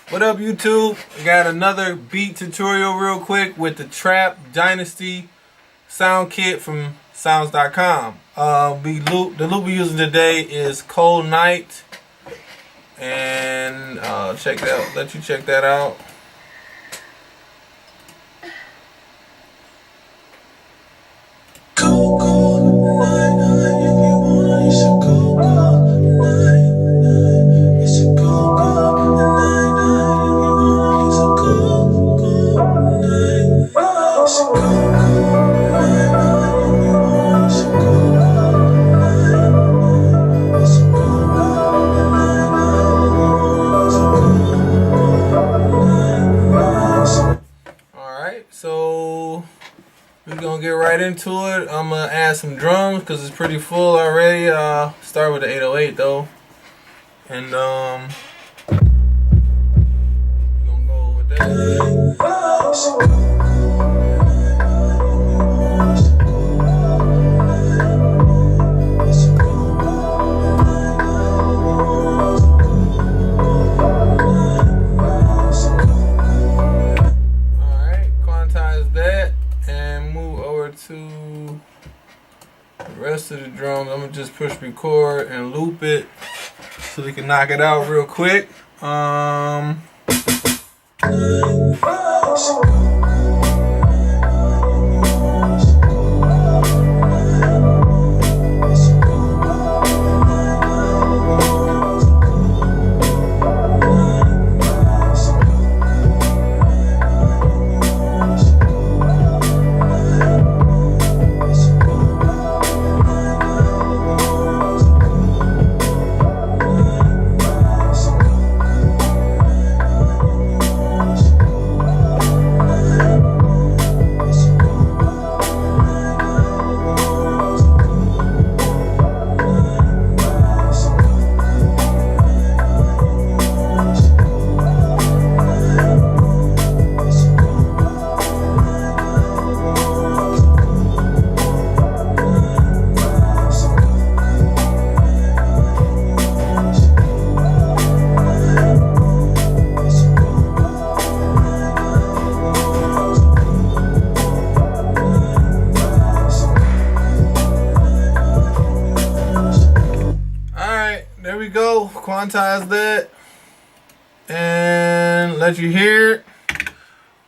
What up, YouTube? I got another beat tutorial real quick with the Trap Dynasty sound kit from sounds.com. The loop we're using today is Cold Night, and check that out. Let you check that out. So we're gonna get right into it. I'm gonna add some drums because it's pretty full already. Start with the 808 though, and we're gonna go with that. To the rest of the drums, I'm gonna just push record and loop it so we can knock it out real quick. There we go. Quantize that and let you hear it.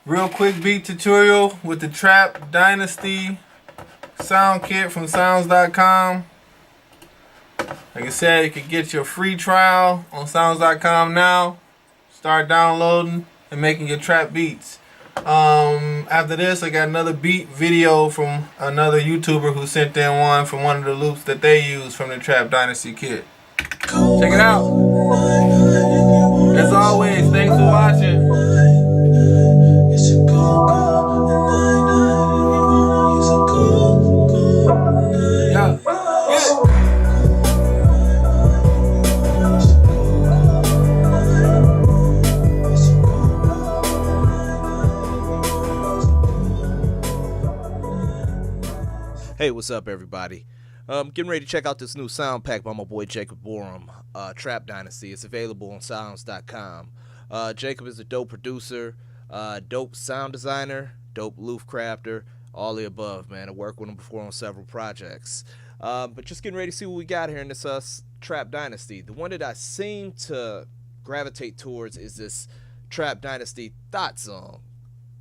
Real quick beat tutorial with the Trap Dynasty sound kit from sounds.com. Like I said, you can get your free trial on sounds.com now. Start downloading and making your trap beats. After this, I got another beat video from another YouTuber who sent in one from one of the loops that they use from the Trap Dynasty kit. Check it out. As always, thanks for watching. Yeah. Hey, what's up, everybody? Getting ready to check out this new sound pack by my boy Jacob Borum, Trap Dynasty. It's available on sounds.com. Jacob is a dope producer, dope sound designer, dope loop crafter, all the above, man. I worked with him before on several projects. But just getting ready to see what we got here in this Trap Dynasty. The one that I seem to gravitate towards is this Trap Dynasty Thought Song.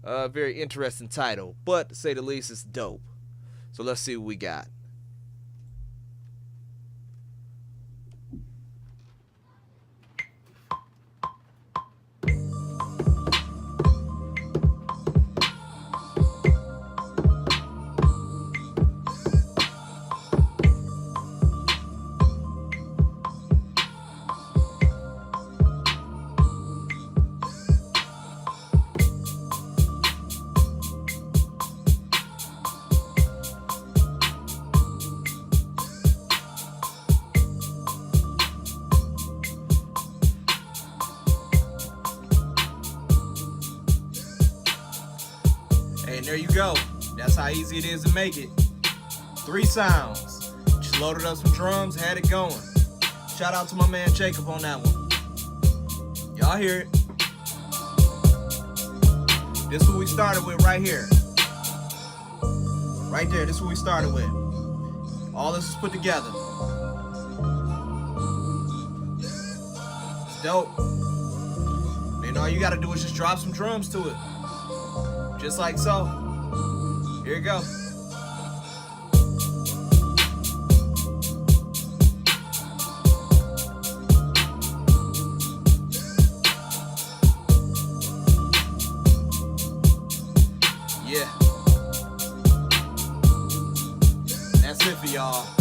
Very interesting title, but to say the least, it's dope. So let's see what we got. And there you go. That's how easy it is to make it. 3 sounds. Just loaded up some drums, had it going. Shout out to my man Jacob on that one. Y'all hear it. This is what we started with right here. Right there, this is what we started with. All this is put together. It's dope. And all you gotta do is just drop some drums to it. Just like so. Here you go. Yeah. That's it for y'all.